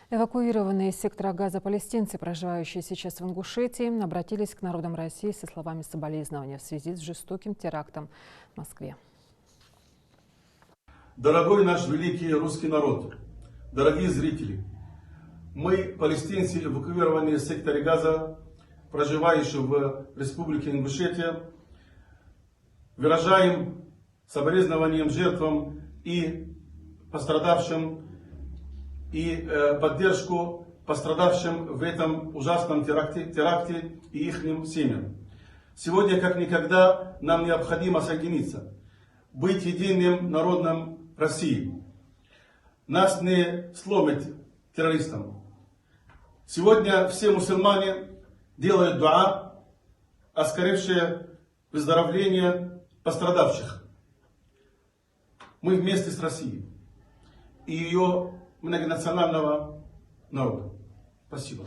Эвакуированные из сектора Газа палестинцы, проживающие сейчас в Ингушетии, обратились к народам России со словами соболезнования в связи с жестоким терактом в Москве. Дорогой наш великий русский народ, дорогие зрители, мы, палестинцы, эвакуированные из сектора Газа, проживающие в Республике Ингушетия, выражаем соболезнования жертвам и пострадавшим, и поддержку пострадавшим в этом ужасном теракте и их семьям. Сегодня, как никогда, нам необходимо соединиться, быть единым народом России. Нас не сломит террористам. Сегодня все мусульмане делают дуа, оскорившее выздоровление пострадавших. Мы вместе с Россией и ее многонационального народа. Спасибо.